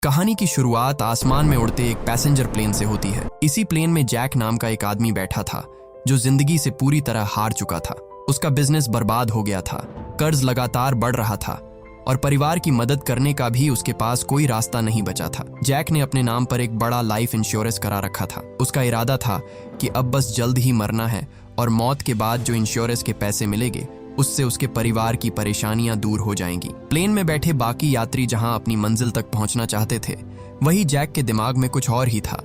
कहानी की शुरुआत आसमान में उड़ते एक पैसेंजर प्लेन से होती है। इसी प्लेन में जैक नाम का एक आदमी बैठा था जो जिंदगी से पूरी तरह हार चुका था। उसका बिजनेस बर्बाद हो गया था, कर्ज लगातार बढ़ रहा था और परिवार की मदद करने का भी उसके पास कोई रास्ता नहीं बचा था। जैक ने अपने नाम पर एक बड़ा लाइफ इंश्योरेंस करा रखा था। उसका इरादा था कि अब बस जल्द ही मरना है और मौत के बाद जो इंश्योरेंस के पैसे मिलेंगे उससे उसके परिवार की परेशानियां दूर हो जाएंगी। प्लेन में बैठे बाकी यात्री जहां अपनी मंजिल तक पहुंचना चाहते थे, वही जैक के दिमाग में कुछ और ही था।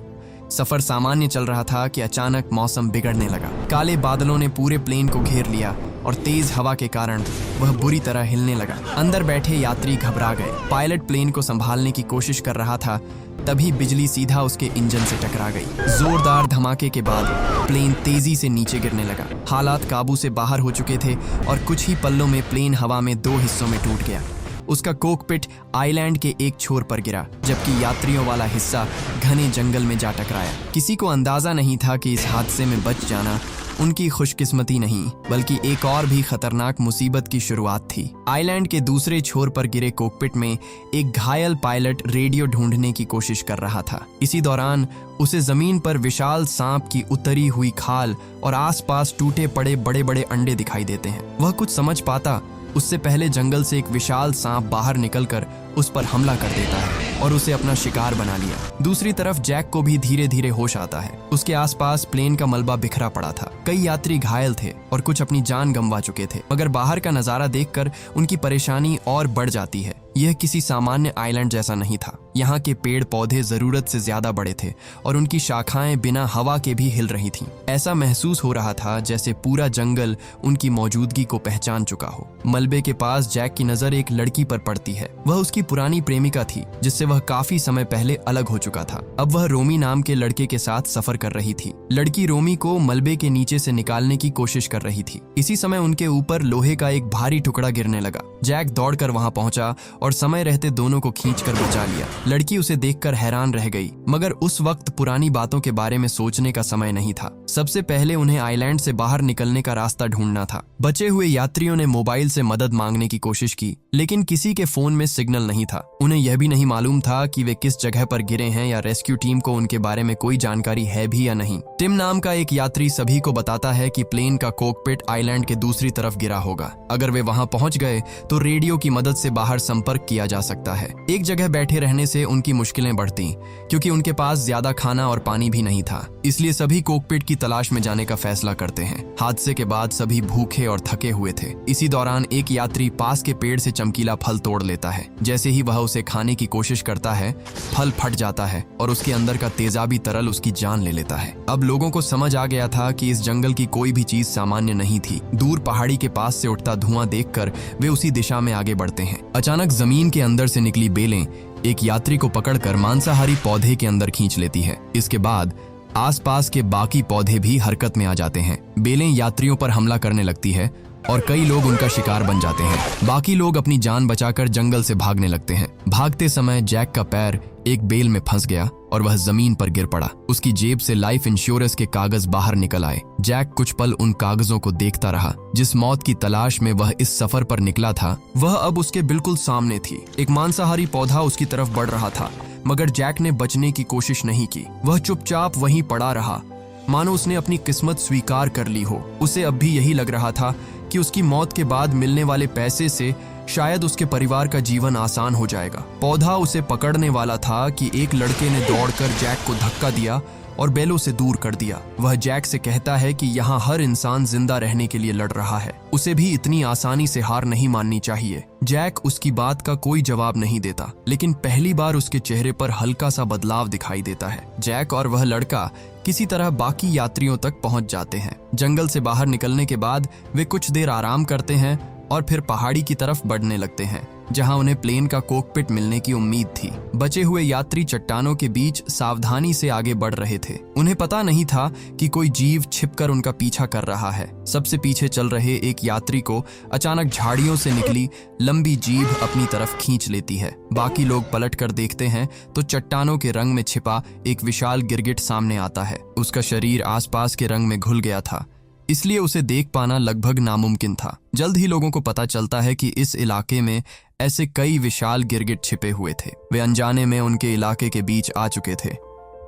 सफर सामान्य चल रहा था कि अचानक मौसम बिगड़ने लगा। काले बादलों ने पूरे प्लेन को घेर लिया और तेज हवा के कारण वह बुरी तरह हिलने लगा। अंदर बैठे यात्री घबरा गए। पायलट प्लेन को संभालने की कोशिश कर रहा था, तभी बिजली सीधा उसके इंजन से टकरा गई। जोरदार धमाके के बाद प्लेन तेजी से नीचे गिरने लगा। हालात काबू से बाहर हो चुके थे और कुछ ही पलों में प्लेन हवा में 2 हिस्सों में टूट गया। उसका कॉकपिट आइलैंड के एक छोर पर गिरा, जबकि यात्रियों वाला हिस्सा घने जंगल में जा टकराया। किसी को अंदाजा नहीं था कि इस हादसे में बच जाना उनकी खुशकिस्मती नहीं, बल्कि एक और भी खतरनाक मुसीबत की शुरुआत थी। आइलैंड के दूसरे छोर पर गिरे कॉकपिट में एक घायल पायलट रेडियो ढूंढने की कोशिश कर रहा था। इसी दौरान उसे जमीन पर विशाल सांप की उतरी हुई खाल और आसपास टूटे पड़े बड़े बड़े अंडे दिखाई देते हैं। वह कुछ समझ पाता उससे पहले जंगल से एक विशाल सांप बाहर निकलकर उस पर हमला कर देता है और उसे अपना शिकार बना लिया। दूसरी तरफ जैक को भी धीरे धीरे होश आता है। उसके आसपास प्लेन का मलबा बिखरा पड़ा था। कई यात्री घायल थे और कुछ अपनी जान गंवा चुके थे, मगर बाहर का नजारा देखकर उनकी परेशानी और बढ़ जाती है। यह किसी सामान्य आइलैंड जैसा नहीं था। यहाँ के पेड़ पौधे जरूरत से ज्यादा बड़े थे और उनकी शाखाएं बिना हवा के भी हिल रही थीं। ऐसा महसूस हो रहा था जैसे पूरा जंगल उनकी मौजूदगी को पहचान चुका हो। मलबे के पास जैक की नजर एक लड़की पर पड़ती है। वह उसकी पुरानी प्रेमिका थी जिससे वह काफी समय पहले अलग हो चुका था। अब वह रोमी नाम के लड़के के साथ सफर कर रही थी। लड़की रोमी को मलबे के नीचे से निकालने की कोशिश कर रही थी। इसी समय उनके ऊपर लोहे का एक भारी टुकड़ा गिरने लगा। जैक दौड़कर वहां पहुंचा और समय रहते दोनों को खींचकर बचा लिया। लड़की उसे देखकर हैरान रह गई, मगर उस वक्त पुरानी बातों के बारे में सोचने का समय नहीं था। सबसे पहले उन्हें आइलैंड से बाहर निकलने का रास्ता ढूंढना था। बचे हुए यात्रियों ने मोबाइल से मदद मांगने की कोशिश की, लेकिन किसी के फोन में सिग्नल नहीं था। उन्हें यह भी नहीं मालूम था कि वे किस जगह पर गिरे हैं या रेस्क्यू टीम को उनके बारे में कोई जानकारी है भी या नहीं। टिम नाम का एक यात्री सभी को बताता है कि प्लेन का कॉकपिट आइलैंड के दूसरी तरफ गिरा होगा। अगर वे वहां पहुंच गए तो रेडियो की मदद से बाहर संपर्क किया जा सकता है। एक जगह बैठे रहने से उनकी मुश्किलें बढ़ती, क्योंकि उनके पास ज्यादा खाना और पानी भी नहीं था। इसलिए सभी कॉकपिट की तलाश में जाने का फैसला करते हैं। हादसे के बाद सभी भूखे और थके हुए थे। इसी दौरान एक यात्री पास के पेड़ से चमकीला फल तोड़ लेता है। जैसे ही वह उसे खाने की कोशिश करता है, फल फट जाता है और उसके अंदर का तेजाबी तरल उसकी जान ले लेता है। अब लोगों को समझ आ गया था कि इस जंगल की कोई भी चीज सामान्य नहीं थी। दूर पहाड़ी के पास से उठता धुआं देखकर वे उसी दिशा में आगे बढ़ते हैं। अचानक जमीन के अंदर से निकली बेलें एक यात्री को पकड़कर मांसाहारी पौधे के अंदर खींच लेती है। इसके बाद आसपास के बाकी पौधे भी हरकत में आ जाते हैं। बेलें यात्रियों पर हमला करने लगती है और कई लोग उनका शिकार बन जाते हैं। बाकी लोग अपनी जान बचाकर जंगल से भागने लगते हैं। भागते समय जैक का पैर एक बेल में फंस गया और वह जमीन पर गिर पड़ा। उसकी जेब से लाइफ इंश्योरेंस के कागज बाहर निकल आए। जैक कुछ पल उन कागजों को देखता रहा। जिस मौत की तलाश में वह इस सफर पर निकला था, वह अब उसके बिल्कुल सामने थी। एक मांसाहारी पौधा उसकी तरफ बढ़ रहा था, मगर जैक ने बचने की कोशिश नहीं की। वह चुपचाप वहीं पड़ा रहा, मानो उसने अपनी किस्मत स्वीकार कर ली हो। उसे अब भी यही लग रहा था कि उसकी मौत के बाद मिलने वाले पैसे से शायद उसके परिवार का जीवन आसान हो जाएगा। पौधा उसे पकड़ने वाला था कि एक लड़के ने दौड़कर जैक को धक्का दिया और बेलों से दूर कर दिया। वह जैक से कहता है कि यहाँ हर इंसान जिंदा रहने के लिए लड़ रहा है। उसे भी इतनी आसानी से हार नहीं माननी चाहिए। जैक उसकी बात का कोई जवाब नहीं देता, लेकिन पहली बार उसके चेहरे पर हल्का सा बदलाव दिखाई देता है। जैक और वह लड़का किसी तरह बाकी यात्रियों तक पहुंच जाते हैं। जंगल से बाहर निकलने के बाद वे कुछ देर आराम करते हैं और फिर पहाड़ी की तरफ बढ़ने लगते हैं, जहां उन्हें प्लेन का कॉकपिट मिलने की उम्मीद थी। बचे हुए यात्री चट्टानों के बीच सावधानी से आगे बढ़ रहे थे। उन्हें पता नहीं था कि कोई जीव छिपकर उनका पीछा कर रहा है। सबसे पीछे चल रहे एक यात्री को अचानक झाड़ियों से निकली लंबी जीभ अपनी तरफ खींच लेती है। बाकी लोग पलट कर देखते हैं तो चट्टानों के रंग में छिपा एक विशाल गिरगिट सामने आता है। उसका शरीर आसपास के रंग में घुल गया था, इसलिए उसे देख पाना लगभग नामुमकिन था। जल्द ही लोगों को पता चलता है कि इस इलाके में ऐसे कई विशाल गिरगिट छिपे हुए थे। वे अनजाने में उनके इलाके के बीच आ चुके थे।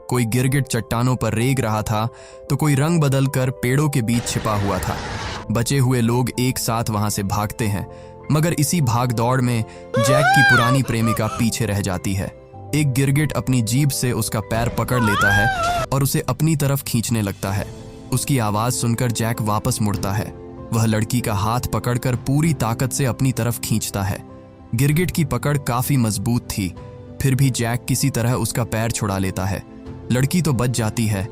कोई गिरगिट चट्टानों पर रेंग रहा था तो कोई रंग बदलकर पेड़ों के बीच छिपा हुआ था। बचे हुए लोग एक साथ वहां से भागते हैं, मगर इसी भाग दौड़ में जैक की पुरानी प्रेमिका पीछे रह जाती है। एक गिरगिट अपनी जीभ से उसका पैर पकड़ लेता है और उसे अपनी तरफ खींचने लगता है। उसकी आवाज सुनकर जैक वापस मुड़ता है। वह लड़की का हाथ पकड़कर पूरी ताकत से अपनी तरफ खींचता है। गिरगिट की पकड़ काफी मजबूत थी, फिर भी जैक किसी तरह उसका पैर छुड़ा लेता है। लड़की तो बच जाती है,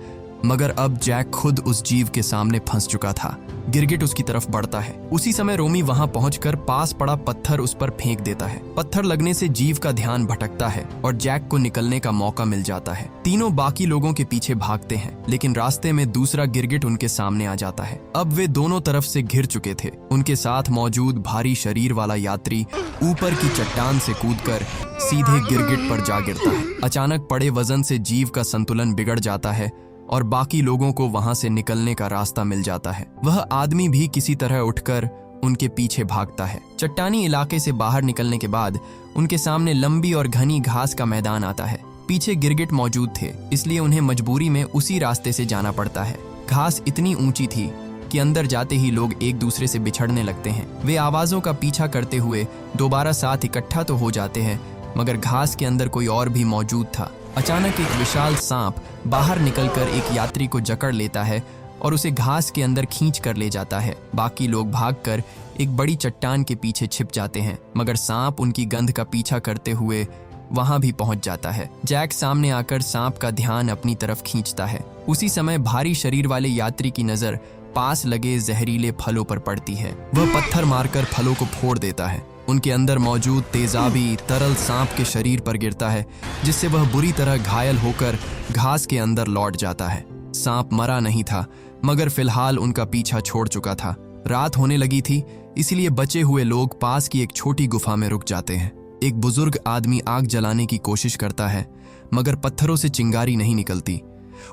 मगर अब जैक खुद उस जीव के सामने फंस चुका था। गिरगिट उसकी तरफ बढ़ता है। उसी समय रोमी वहां पहुंचकर पास पड़ा पत्थर उस पर फेंक देता है। पत्थर लगने से जीव का ध्यान भटकता है और जैक को निकलने का मौका मिल जाता है। तीनों बाकी लोगों के पीछे भागते हैं, लेकिन रास्ते में दूसरा गिरगिट उनके सामने आ जाता है। अब वे दोनों तरफ से घिर चुके थे। उनके साथ मौजूद भारी शरीर वाला यात्री ऊपर की चट्टान से कूदकर सीधे गिरगिट पर जा गिरता है। अचानक पड़े वजन से जीव का संतुलन बिगड़ जाता है और बाकी लोगों को वहां से निकलने का रास्ता मिल जाता है। वह आदमी भी किसी तरह उठकर उनके पीछे भागता है। चट्टानी इलाके से बाहर निकलने के बाद उनके सामने लंबी और घनी घास का मैदान आता है। पीछे गिरगिट मौजूद थे, इसलिए उन्हें मजबूरी में उसी रास्ते से जाना पड़ता है। घास इतनी ऊंची थी कि अंदर जाते ही लोग एक दूसरे से बिछड़ने लगते हैं। वे आवाजों का पीछा करते हुए दोबारा साथ इकट्ठा तो हो जाते हैं, मगर घास के अंदर कोई और भी मौजूद था। अचानक एक विशाल सांप बाहर निकलकर एक यात्री को जकड़ लेता है और उसे घास के अंदर खींच कर ले जाता है। बाकी लोग भागकर एक बड़ी चट्टान के पीछे छिप जाते हैं, मगर सांप उनकी गंध का पीछा करते हुए वहां भी पहुंच जाता है। जैक सामने आकर सांप का ध्यान अपनी तरफ खींचता है। उसी समय भारी शरीर वाले यात्री की नजर पास लगे जहरीले फलों पर पड़ती है। वह पत्थर मारकर फलों को फोड़ देता है। उनके अंदर मौजूद तेजाबी तरल सांप के शरीर पर गिरता है, जिससे वह बुरी तरह घायल होकर घास के अंदर लौट जाता है। सांप मरा नहीं था, मगर फिलहाल उनका पीछा छोड़ चुका था। रात होने लगी थी, इसलिए बचे हुए लोग पास की एक छोटी गुफा में रुक जाते हैं। एक बुजुर्ग आदमी आग जलाने की कोशिश करता है, मगर पत्थरों से चिंगारी नहीं निकलती।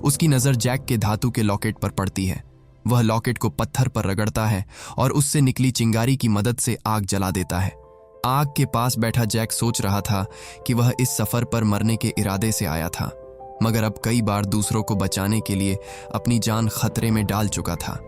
उसकी नजर जैक के धातु के लॉकेट पर पड़ती है। वह लॉकेट को पत्थर पर रगड़ता है और उससे निकली चिंगारी की मदद से आग जला देता है। आग के पास बैठा जैक सोच रहा था कि वह इस सफर पर मरने के इरादे से आया था, मगर अब कई बार दूसरों को बचाने के लिए अपनी जान खतरे में डाल चुका था।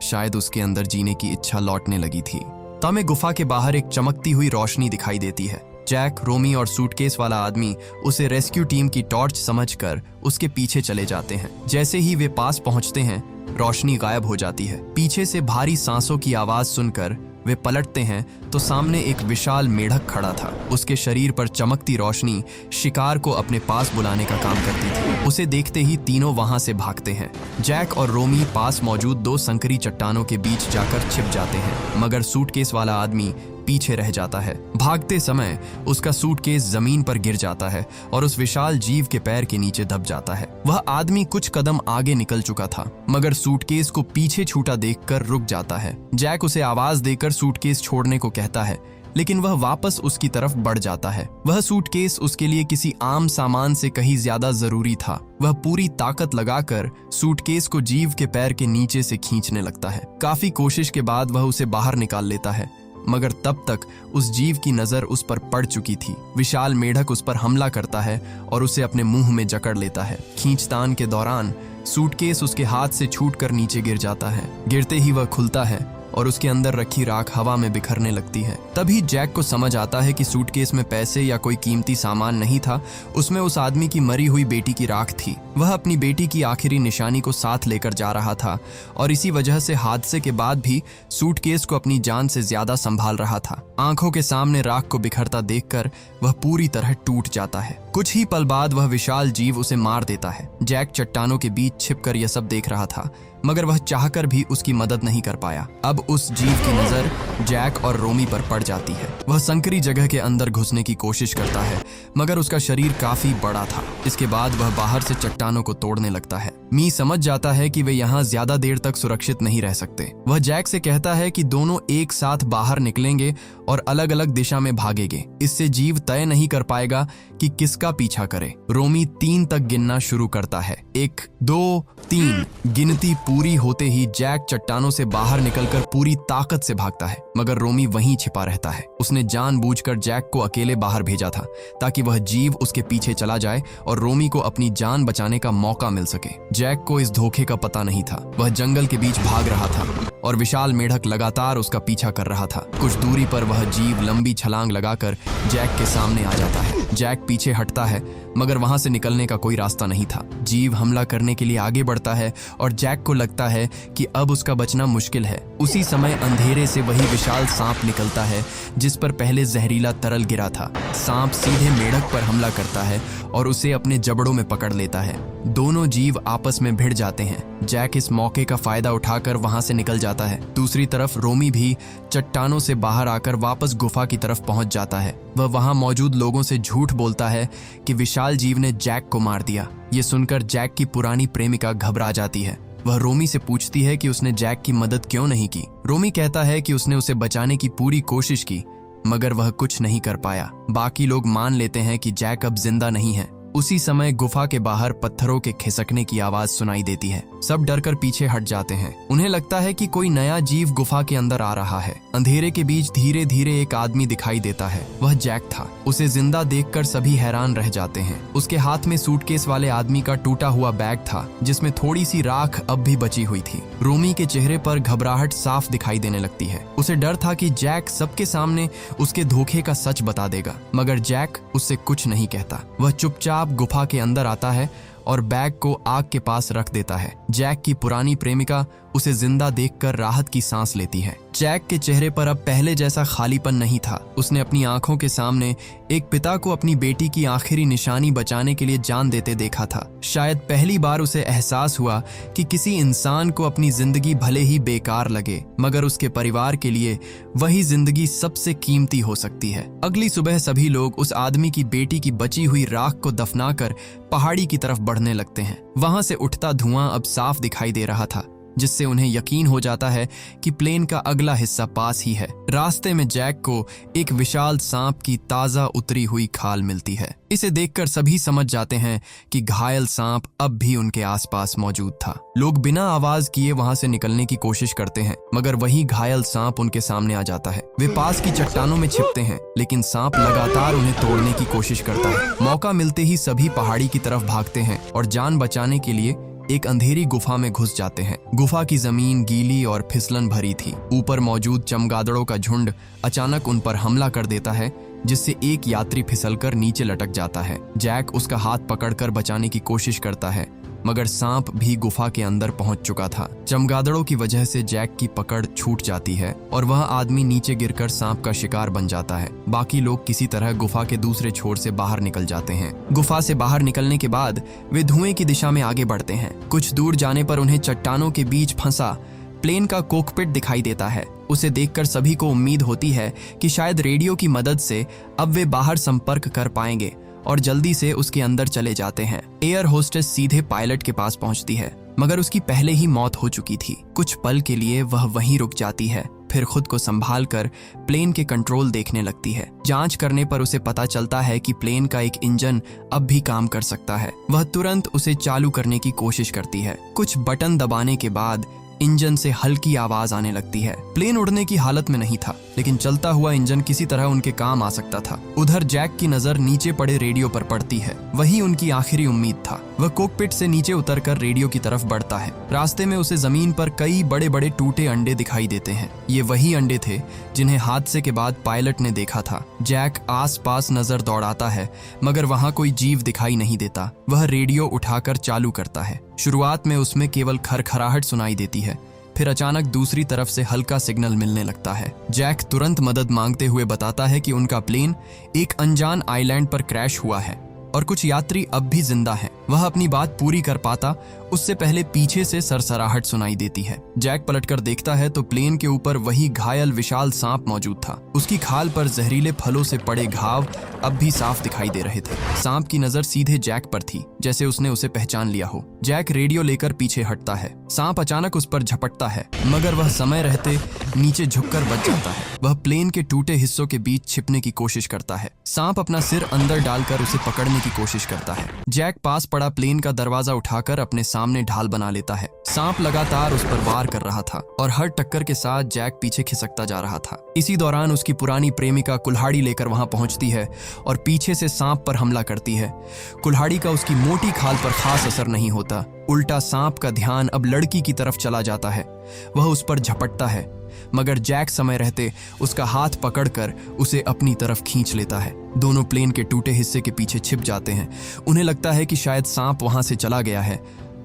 शायद उसके अंदर जीने की इच्छा लौटने लगी थी। तब गुफा के बाहर एक चमकती हुई रोशनी दिखाई देती है। जैक, रोमी और सूटकेस वाला आदमी उसे रेस्क्यू टीम की टॉर्च समझकर उसके पीछे चले जाते हैं। जैसे ही वे पास पहुंचते हैं, रोशनी गायब हो जाती है। पीछे से भारी सांसों की आवाज सुनकर वे पलटते हैं तो सामने एक विशाल मेढक खड़ा था। उसके शरीर पर चमकती रोशनी शिकार को अपने पास बुलाने का काम करती थी। उसे देखते ही तीनों वहां से भागते हैं। जैक और रोमी पास मौजूद दो संकरी चट्टानों के बीच जाकर छिप जाते हैं, मगर सूटकेस वाला आदमी पीछे रह जाता है। भागते समय उसका सूटकेस जमीन पर गिर जाता है और उस विशाल जीव के पैर के नीचे दब जाता है। वह आदमी कुछ कदम आगे निकल चुका था, मगर सूटकेस को पीछे छूटा देखकर रुक जाता है। जैक उसे आवाज देकर सूटकेस छोड़ने को कहता है, लेकिन वह वापस उसकी तरफ बढ़ जाता है। वह सूटकेस उसके लिए किसी आम सामान से कहीं ज्यादा जरूरी था। वह पूरी ताकत लगाकर सूटकेस को जीव के पैर के नीचे से खींचने लगता है। काफी कोशिश के बाद वह उसे बाहर निकाल लेता है, मगर तब तक उस जीव की नजर उस पर पड़ चुकी थी। विशाल मेढक उस पर हमला करता है और उसे अपने मुंह में जकड़ लेता है। खींचतान के दौरान सूटकेस उसके हाथ से छूटकर नीचे गिर जाता है। गिरते ही वह खुलता है और उसके अंदर रखी राख हवा में बिखरने लगती है। तभी जैक को समझ आता है कि सूटकेस में पैसे या कोई कीमती सामान नहीं था, उसमें उस आदमी की मरी हुई बेटी की राख थी। वह अपनी बेटी की आखिरी निशानी को साथ लेकर जा रहा था और इसी वजह से हादसे के बाद भी सूटकेस को अपनी जान से ज्यादा संभाल रहा था। आंखों के सामने राख को बिखरता देखकर वह पूरी तरह टूट जाता है। कुछ ही पल बाद वह विशाल जीव उसे मार देता है। जैक चट्टानों के बीच छिपकर यह सब देख रहा था, मगर वह चाहकर भी उसकी मदद नहीं कर पाया। अब उस जीव की नजर जैक और रोमी पर पड़ जाती है। वह संकरी जगह के अंदर घुसने की कोशिश करता है, मगर उसका शरीर काफी बड़ा था। इसके बाद वह बाहर से चट्टानों को तोड़ने लगता है। मी समझ जाता है कि वे यहाँ ज्यादा देर तक सुरक्षित नहीं रह सकते। वह जैक से कहता है कि दोनों एक साथ बाहर निकलेंगे और अलग अलग दिशा में भागेंगे। इससे जीव तय नहीं कर पाएगा कि किसका पीछा करे। रोमी 3 तक गिनना शुरू करता है। 1, 2, 3 गिनती पूरी होते ही जैक चट्टानों से बाहर निकलकर पूरी ताकत से भागता है, मगर रोमी वहीं छिपा रहता है। उसने जानबूझकर जैक को अकेले बाहर भेजा था ताकि वह जीव उसके पीछे चला जाए और रोमी को अपनी जान बचाने का मौका मिल सके। जैक को इस धोखे का पता नहीं था। वह जंगल के बीच भाग रहा था और विशाल मेढक लगातार उसका पीछा कर रहा था। कुछ दूरी पर वह जीव लंबी छलांग लगाकर जैक के सामने आ जाता है। जैक पीछे हटता है, मगर वहां से निकलने का कोई रास्ता नहीं था। जीव हमला करने के लिए आगे बढ़ता है और जैक को लगता है कि अब उसका बचना मुश्किल है। उसी समय अंधेरे से वही विशाल सांप निकलता है जिस पर पहले जहरीला तरल गिरा था। सांप सीधे मेढक पर हमला करता है और उसे अपने जबड़ों में पकड़ लेता है। दोनों जीव आपस में भिड़ जाते हैं। जैक इस मौके का फायदा उठाकर वहां से निकल जाता है। दूसरी तरफ रोमी भी चट्टानों से बाहर आकर वापस गुफा की तरफ पहुंच जाता है। वह वहां मौजूद लोगों से झूठ बोलता है कि विशाल जीव ने जैक को मार दिया। ये सुनकर जैक की पुरानी प्रेमिका घबरा जाती है। वह रोमी से पूछती है कि उसने जैक की मदद क्यों नहीं की। रोमी कहता है कि उसने उसे बचाने की पूरी कोशिश की, मगर वह कुछ नहीं कर पाया। बाकी लोग मान लेते हैं कि जैक अब जिंदा नहीं है। उसी समय गुफा के बाहर पत्थरों के खिसकने की आवाज सुनाई देती है। सब डरकर पीछे हट जाते हैं। उन्हें लगता है कि कोई नया जीव गुफा के अंदर आ रहा है। अंधेरे के बीच धीरे धीरे एक आदमी दिखाई देता है। वह जैक था। उसे जिंदा देखकर सभी हैरान रह जाते हैं। उसके हाथ में सूटकेस वाले आदमी का टूटा हुआ बैग था जिसमें थोड़ी सी राख अब भी बची हुई थी। रोमी के चेहरे पर घबराहट साफ दिखाई देने लगती है। उसे डर था कि जैक सबके सामने उसके धोखे का सच बता देगा, मगर जैक उससे कुछ नहीं कहता। वह चुपचाप गुफा के अंदर आता है और बैग को आग के पास रख देता है। जैक की पुरानी प्रेमिका उसे जिंदा देखकर राहत की सांस लेती है। जैक के चेहरे पर अब पहले जैसा खालीपन नहीं था। उसने अपनी आंखों के सामने एक पिता को अपनी बेटी की आखिरी निशानी बचाने के लिए जान देते देखा था। शायद पहली बार उसे एहसास हुआ कि किसी इंसान को अपनी जिंदगी भले ही बेकार लगे, मगर उसके परिवार के लिए वही जिंदगी सबसे कीमती हो सकती है। अगली सुबह सभी लोग उस आदमी की बेटी की बची हुई राख को दफनाकर पहाड़ी की तरफ बढ़ने लगते हैं। वहां से उठता धुआं अब साफ दिखाई दे रहा था, जिससे उन्हें यकीन हो जाता है कि प्लेन का अगला हिस्सा पास ही है। रास्ते में जैक को एक विशाल सांप की ताजा उतरी हुई खाल मिलती है। इसे देखकर सभी समझ जाते हैं कि घायल सांप अब भी उनके आसपास मौजूद था। लोग बिना आवाज किए वहां से निकलने की कोशिश करते हैं, मगर वही घायल सांप उनके सामने आ जाता है। वे पास की चट्टानों में छिपते हैं, लेकिन सांप लगातार उन्हें तोड़ने की कोशिश करता है। मौका मिलते ही सभी पहाड़ी की तरफ भागते हैं और जान बचाने के लिए एक अंधेरी गुफा में घुस जाते हैं। गुफा की जमीन गीली और फिसलन भरी थी। ऊपर मौजूद चमगादड़ों का झुंड अचानक उन पर हमला कर देता है, जिससे एक यात्री फिसलकर नीचे लटक जाता है। जैक उसका हाथ पकड़कर बचाने की कोशिश करता है, मगर सांप भी गुफा के अंदर पहुंच चुका था। चमगादड़ों की वजह से जैक की पकड़ छूट जाती है और वह आदमी नीचे गिरकर सांप का शिकार बन जाता है। बाकी लोग किसी तरह गुफा के दूसरे छोर से बाहर निकल जाते हैं। गुफा से बाहर निकलने के बाद वे धुएं की दिशा में आगे बढ़ते हैं। कुछ दूर जाने पर उन्हें चट्टानों के बीच फंसा प्लेन का कॉकपिट दिखाई देता है। उसे देखकर सभी को उम्मीद होती है कि शायद रेडियो की मदद से अब वे बाहर संपर्क कर पाएंगे और जल्दी से उसके अंदर चले जाते हैं। एयर होस्टेस सीधे पायलट के पास पहुंचती है, मगर उसकी पहले ही मौत हो चुकी थी। कुछ पल के लिए वह वहीं रुक जाती है, फिर खुद को संभालकर प्लेन के कंट्रोल देखने लगती है। जांच करने पर उसे पता चलता है कि प्लेन का एक इंजन अब भी काम कर सकता है। वह तुरंत उसे चालू करने की कोशिश करती है। कुछ बटन दबाने के बाद इंजन से हल्की आवाज आने लगती है। प्लेन उड़ने की हालत में नहीं था, लेकिन चलता हुआ इंजन किसी तरह उनके काम आ सकता था। उधर जैक की नजर नीचे पड़े रेडियो पर पड़ती है। वही उनकी आखिरी उम्मीद था। वह कॉकपिट से नीचे उतरकर रेडियो की तरफ बढ़ता है। रास्ते में उसे जमीन पर कई बड़े बड़े टूटे अंडे दिखाई देते हैं। ये वही अंडे थे जिन्हें हादसे के बाद पायलट ने देखा था। जैक आसपास नजर दौड़ाता है, मगर वहां कोई जीव दिखाई नहीं देता। वह रेडियो उठाकर चालू करता है। शुरुआत में उसमें केवल खरखराहट सुनाई देती है, फिर अचानक दूसरी तरफ से हल्का सिग्नल मिलने लगता है। जैक तुरंत मदद मांगते हुए बताता है कि उनका प्लेन एक अनजान आइलैंड पर क्रैश हुआ है और कुछ यात्री अब भी जिंदा हैं। वह अपनी बात पूरी कर पाता उससे पहले पीछे से सरसराहट सुनाई देती है। जैक पलटकर देखता है तो प्लेन के ऊपर वही घायल विशाल सांप मौजूद था। उसकी खाल पर जहरीले फलों से पड़े घाव अब भी साफ दिखाई दे रहे थे। सांप की नजर सीधे जैक पर थी, जैसे उसने उसे पहचान लिया हो। जैक रेडियो लेकर पीछे हटता है। सांप अचानक उस पर झपटता है, मगर वह समय रहते नीचे झुककर बच जाता है। वह प्लेन के टूटे हिस्सों के बीच छिपने की कोशिश करता है। सांप अपना सिर अंदर डालकर उसे पकड़ने की कोशिश करता है। जैक पास पड़ा प्लेन का दरवाजा उठाकर अपने सामने ढाल बना लेता है। सांप लगातार उस पर वार कर रहा था और हर टक्कर के साथ जैक पीछे खिसकता जा रहा था। इसी दौरान उसकी पुरानी प्रेमिका कुल्हाड़ी लेकर वहां पहुंचती है और पीछे से सांप पर हमला करती है। कुल्हाड़ी का उसकी मोटी खाल पर खास असर नहीं होता, उल्टा सांप का ध्यान अब लड़की की तरफ चला जाता है। वह उस पर झपटता है, मगर जैक समय रहते उसका हाथ पकड़कर उसे अपनी तरफ खींच लेता है। दोनों प्लेन के टूटे हिस्से के पीछे छिप जाते हैं। उन्हें लगता है कि शायद सांप वहां से चला गया है,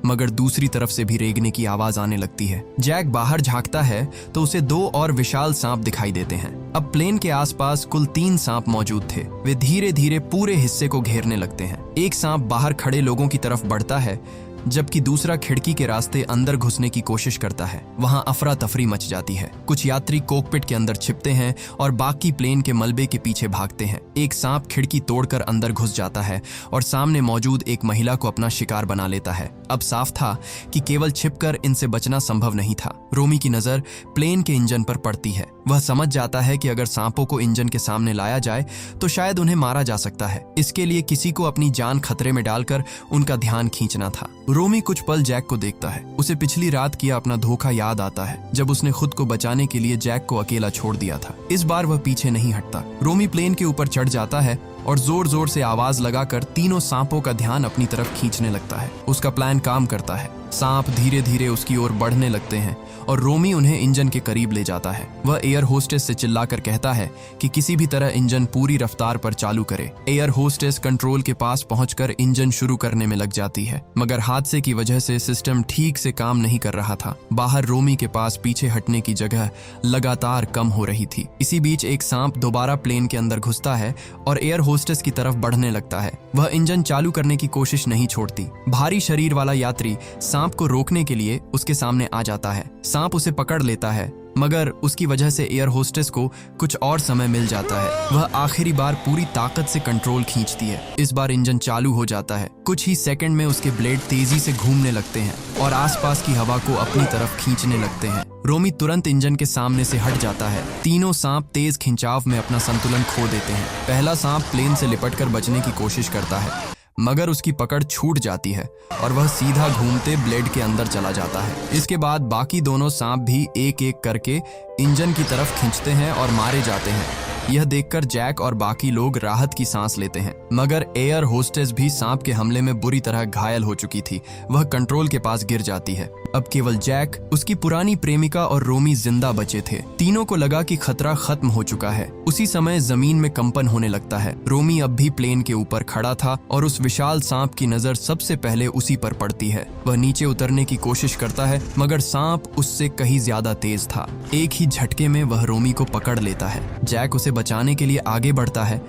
मगर दूसरी तरफ से भी रेंगने की आवाज आने लगती है। जैक बाहर झांकता है तो उसे 2 और विशाल सांप दिखाई देते हैं। अब प्लेन के आसपास कुल 3 सांप मौजूद थे। वे धीरे धीरे पूरे हिस्से को घेरने लगते हैं। एक सांप बाहर खड़े लोगों की तरफ बढ़ता है, जबकि दूसरा खिड़की के रास्ते अंदर घुसने की कोशिश करता है। वहां अफरा तफरी मच जाती है। कुछ यात्री कॉकपिट के अंदर छिपते हैं और बाकी प्लेन के मलबे के पीछे भागते हैं। एक सांप खिड़की तोड़कर अंदर घुस जाता है और सामने मौजूद एक महिला को अपना शिकार बना लेता है। अब साफ था कि केवल छिपकर इनसे बचना संभव नहीं था। रोमी की नजर प्लेन के इंजन पर पड़ती है। वह समझ जाता है कि अगर सांपों को इंजन के सामने लाया जाए तो शायद उन्हें मारा जा सकता है। इसके लिए किसी को अपनी जान खतरे में डालकर उनका ध्यान खींचना था। रोमी कुछ पल जैक को देखता है। उसे पिछली रात किया अपना धोखा याद आता है, जब उसने खुद को बचाने के लिए जैक को अकेला छोड़ दिया था। इस बार वह पीछे नहीं हटता। रोमी प्लेन के ऊपर चढ़ जाता है और जोर जोर से आवाज लगाकर तीनों सांपों का ध्यान अपनी तरफ खींचने लगता है। उसका प्लान काम करता है। सांप धीरे धीरे उसकी ओर बढ़ने लगते हैं और रोमी उन्हें इंजन के करीब ले जाता है। वह एयर होस्टेस से चिल्लाकर कहता है कि किसी भी तरह इंजन पूरी रफ्तार पर चालू करे। एयर होस्टेस कंट्रोल के पास पहुंचकर इंजन शुरू करने में लग जाती है, मगर हादसे की वजह से सिस्टम ठीक से काम नहीं कर रहा था। बाहर रोमी के पास पीछे हटने की जगह लगातार कम हो रही थी। इसी बीच एक सांप दोबारा प्लेन के अंदर घुसता है और एयर होस्टेस की तरफ बढ़ने लगता है। वह इंजन चालू करने की कोशिश नहीं छोड़ती। भारी शरीर वाला यात्री सांप को रोकने के लिए उसके सामने आ जाता है। सांप उसे पकड़ लेता है, मगर उसकी वजह से एयर होस्टेस को कुछ और समय मिल जाता है। वह आखिरी बार पूरी ताकत से कंट्रोल खींचती है। इस बार इंजन चालू हो जाता है। कुछ ही सेकंड में उसके ब्लेड तेजी से घूमने लगते हैं और आसपास की हवा को अपनी तरफ खींचने लगते हैं। रोमी तुरंत इंजन के सामने से हट जाता है। तीनों सांप तेज खिंचाव में अपना संतुलन खो देते हैं। पहला सांप प्लेन से लिपटकर बचने की कोशिश करता है, मगर उसकी पकड़ छूट जाती है और वह सीधा घूमते ब्लेड के अंदर चला जाता है। इसके बाद बाकी दोनों सांप भी एक एक करके इंजन की तरफ खींचते हैं और मारे जाते हैं। यह देखकर जैक और बाकी लोग राहत की सांस लेते हैं, मगर एयर होस्टेस भी सांप के हमले में बुरी तरह घायल हो चुकी थी। वह कंट्रोल के पास गिर जाती है। अब केवल जैक, उसकी पुरानी प्रेमिका और रोमी जिंदा बचे थे। तीनों को लगा कि खतरा खत्म हो चुका है। उसी समय जमीन में कंपन होने लगता है। रोमी अब भी प्लेन के ऊपर खड़ा था और उस विशाल सांप की नजर सबसे पहले उसी पर पड़ती है। वह नीचे उतरने की कोशिश करता है, मगर सांप उससे कहीं ज्यादा तेज था। एक ही झटके में वह रोमी को पकड़ लेता है। जैक उसे बचाने के लिए आगे बढ़ता है,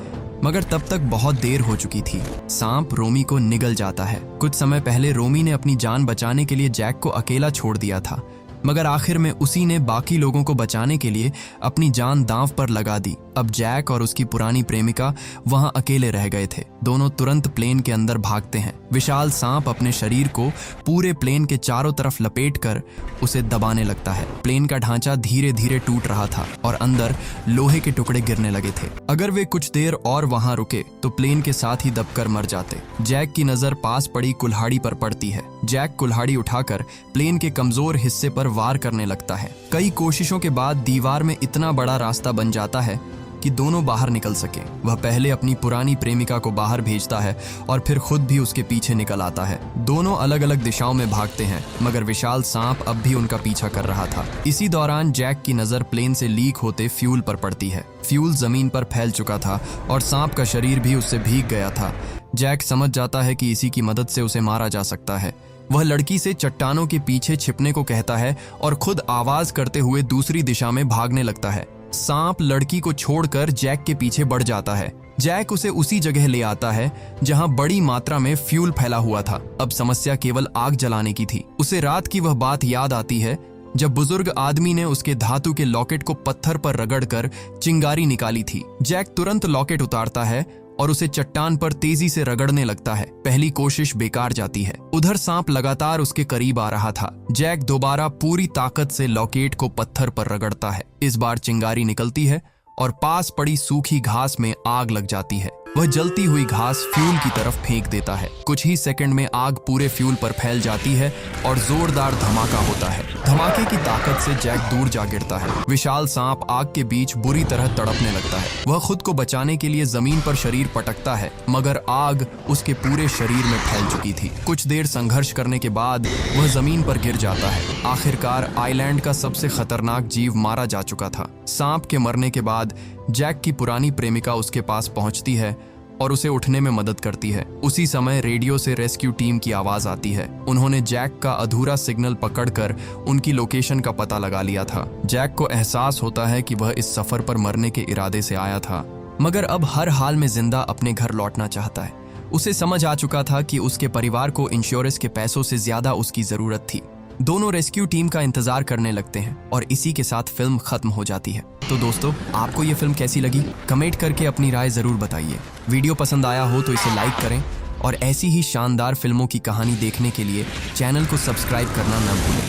मगर तब तक बहुत देर हो चुकी थी। सांप रोमी को निगल जाता है। कुछ समय पहले रोमी ने अपनी जान बचाने के लिए जैक को अकेला छोड़ दिया था, मगर आखिर में उसी ने बाकी लोगों को बचाने के लिए अपनी जान दांव पर लगा दी। अब जैक और उसकी पुरानी प्रेमिका वहां अकेले रह गए थे। दोनों तुरंत प्लेन के अंदर भागते हैं। विशाल सांप अपने शरीर को पूरे प्लेन के चारों तरफ लपेटकर उसे दबाने लगता है। प्लेन का ढांचा धीरे धीरे टूट रहा था और अंदर लोहे के टुकड़े गिरने लगे थे। अगर वे कुछ देर और वहां रुके तो प्लेन के साथ ही दबकर मर जाते। जैक की नजर पास पड़ी कुल्हाड़ी पर पड़ती है। जैक कुल्हाड़ी उठाकर प्लेन के कमजोर हिस्से पर वार करने लगता है। कई कोशिशों के बाद दीवार में इतना बड़ा रास्ता बन जाता है कि दोनों बाहर निकल सके। वह पहले अपनी पुरानी प्रेमिका को बाहर भेजता है और फिर खुद भी उसके पीछे निकल आता है। दोनों अलग अलग दिशाओं में भागते हैं, मगर विशाल सांप अब भी उनका पीछा कर रहा था। इसी दौरान जैक की नजर प्लेन से लीक होते फ्यूल पर पड़ती है। फ्यूल जमीन पर फैल चुका था और सांप का शरीर भी उससे भीग गया था। जैक समझ जाता है कि इसी की मदद से उसे मारा जा सकता है। वह लड़की से चट्टानों के पीछे छिपने को कहता है और खुद आवाज करते हुए दूसरी दिशा में भागने लगता है। सांप लड़की को छोड़कर जैक के पीछे बढ़ जाता है। जैक उसे उसी जगह ले आता है जहां बड़ी मात्रा में फ्यूल फैला हुआ था। अब समस्या केवल आग जलाने की थी। उसे रात की वह बात याद आती है जब बुजुर्ग आदमी ने उसके धातु के लॉकेट को पत्थर पर रगड़कर चिंगारी निकाली थी। जैक तुरंत लॉकेट उतारता है और उसे चट्टान पर तेजी से रगड़ने लगता है। पहली कोशिश बेकार जाती है। उधर सांप लगातार उसके करीब आ रहा था। जैक दोबारा पूरी ताकत से लॉकेट को पत्थर पर रगड़ता है। इस बार चिंगारी निकलती है और पास पड़ी सूखी घास में आग लग जाती है। वह जलती हुई घास फ्यूल की तरफ फेंक देता है। कुछ ही सेकंड में आग पूरे फ्यूल पर फैल जाती है और जोरदार धमाका होता है। धमाके की ताकत से जैक दूर जा गिरता है। विशाल सांप आग के बीच बुरी तरह तड़पने लगता है। वह खुद को बचाने के लिए जमीन पर शरीर पटकता है, मगर आग उसके पूरे शरीर में फैल चुकी थी। कुछ देर संघर्ष करने के बाद वह जमीन पर गिर जाता है। आखिरकार आइलैंड का सबसे खतरनाक जीव मारा जा चुका था। सांप के मरने के बाद जैक की पुरानी प्रेमिका उसके पास पहुंचती है और उसे उठने में मदद करती है। उसी समय रेडियो से रेस्क्यू टीम की आवाज आती है। उन्होंने जैक का अधूरा सिग्नल पकड़कर उनकी लोकेशन का पता लगा लिया था। जैक को एहसास होता है कि वह इस सफर पर मरने के इरादे से आया था, मगर अब हर हाल में जिंदा अपने घर लौटना चाहता है। उसे समझ आ चुका था कि उसके परिवार को इंश्योरेंस के पैसों से ज्यादा उसकी जरूरत थी। दोनों रेस्क्यू टीम का इंतजार करने लगते हैं और इसी के साथ फिल्म खत्म हो जाती है। तो दोस्तों, आपको ये फिल्म कैसी लगी? कमेंट करके अपनी राय जरूर बताइए। वीडियो पसंद आया हो तो इसे लाइक करें और ऐसी ही शानदार फिल्मों की कहानी देखने के लिए चैनल को सब्सक्राइब करना न भूलें।